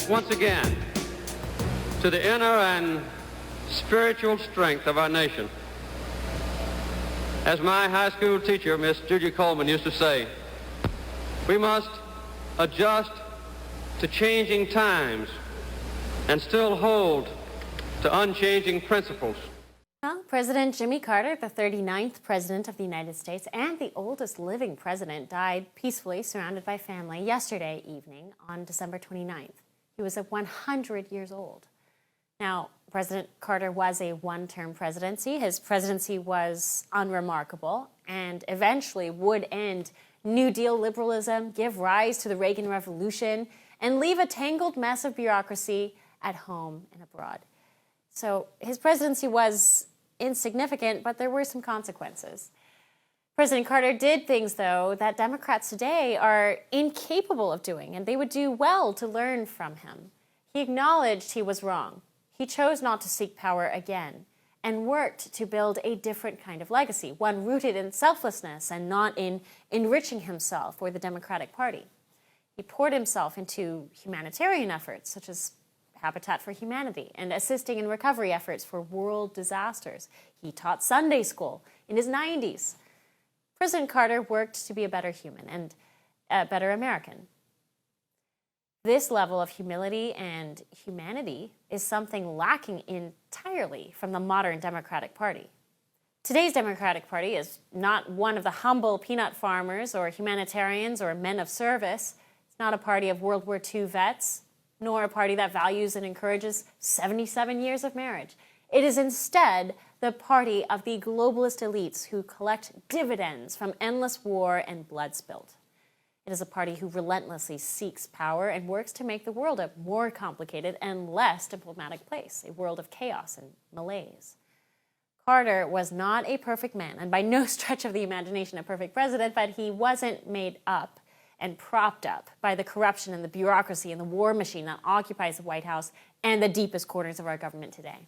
once again to the inner and spiritual strength of our nation. As my high school teacher, Miss Judy Coleman, used to say, we must adjust to changing times and still hold to unchanging principles. Well, President Jimmy Carter, the 39th President of the United States and the oldest living president, died peacefully surrounded by family yesterday evening on December 29th. He was 100 years old. Now, President Carter was a one-term presidency. His presidency was unremarkable and eventually would end New Deal liberalism, give rise to the Reagan Revolution, and leave a tangled mess of bureaucracy at home and abroad. So his presidency was insignificant, but there were some consequences. President Carter did things, though, that Democrats today are incapable of doing, and they would do well to learn from him. He acknowledged he was wrong. He chose not to seek power again and worked to build a different kind of legacy, one rooted in selflessness and not in enriching himself or the Democratic Party. He poured himself into humanitarian efforts, such as Habitat for Humanity and assisting in recovery efforts for world disasters. He taught Sunday school in his 90s. President Carter worked to be a better human and a better American. This level of humility and humanity is something lacking entirely from the modern Democratic Party. Today's Democratic Party is not one of the humble peanut farmers or humanitarians or men of service. It's not a party of World War II vets, nor a party that values and encourages 77 years of marriage. It is instead the party of the globalist elites who collect dividends from endless war and blood spilled. It is a party who relentlessly seeks power and works to make the world a more complicated and less diplomatic place, a world of chaos and malaise. Carter was not a perfect man, and by no stretch of the imagination a perfect president, but he wasn't made up and propped up by the corruption and the bureaucracy and the war machine that occupies the White House and the deepest corners of our government today.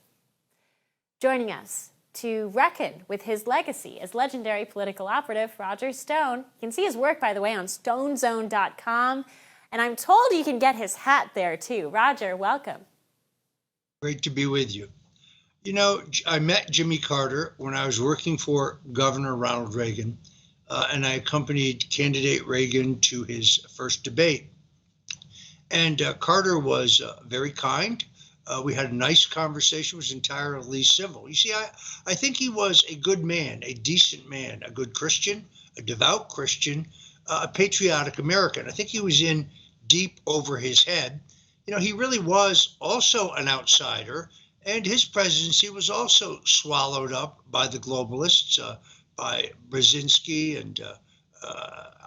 Joining us to reckon with his legacy is legendary political operative Roger Stone. You can see his work, by the way, on stonezone.com, and I'm told you can get his hat there, too. Roger, welcome. Great to be with you. You know, I met Jimmy Carter when I was working for Governor Ronald Reagan, and I accompanied candidate Reagan to his first debate. And Carter was very kind. We had a nice conversation, was entirely civil. You see, I think he was a good man, a decent man, a good Christian, a devout Christian, a patriotic American. I think he was in deep over his head. You know, he really was also an outsider, and his presidency was also swallowed up by the globalists, by Brzezinski and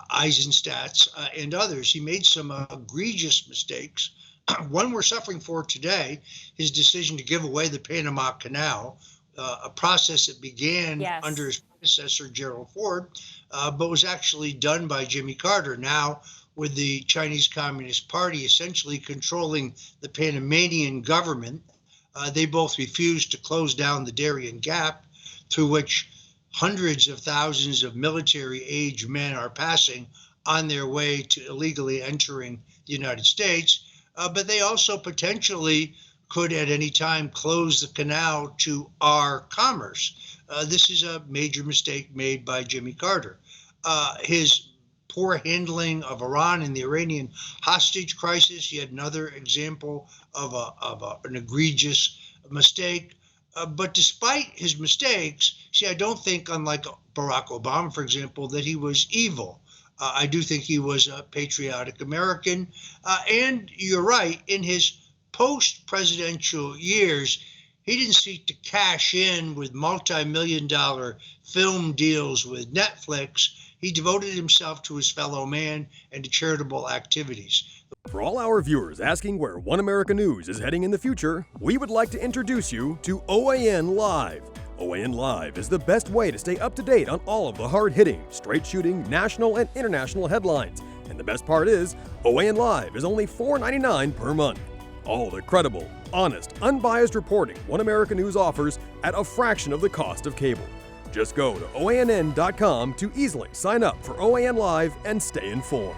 Eisenstadt and others. He made some egregious mistakes. One we're suffering for today, his decision to give away the Panama Canal, a process that began under his predecessor, Gerald Ford, but was actually done by Jimmy Carter. Now, with the Chinese Communist Party essentially controlling the Panamanian government, they both refused to close down the Darien Gap, through which hundreds of thousands of military-age men are passing on their way to illegally entering the United States. But they also potentially could at any time close the canal to our commerce. This is a major mistake made by Jimmy Carter. His poor handling of Iran and the Iranian hostage crisis, yet another example of an egregious mistake. But despite his mistakes, see, I don't think, unlike Barack Obama, for example, that he was evil. I do think he was a patriotic American. And you're right, in his post-presidential years, he didn't seek to cash in with multi-million-dollar film deals with Netflix. He devoted himself to his fellow man and to charitable activities. For all our viewers asking where One America News is heading in the future, we would like to introduce you to OAN Live. OAN Live is the best way to stay up to date on all of the hard-hitting, straight-shooting, national and international headlines. And the best part is, OAN Live is only $4.99 per month. All the credible, honest, unbiased reporting One America News offers at a fraction of the cost of cable. Just go to OANN.com to easily sign up for OAN Live and stay informed.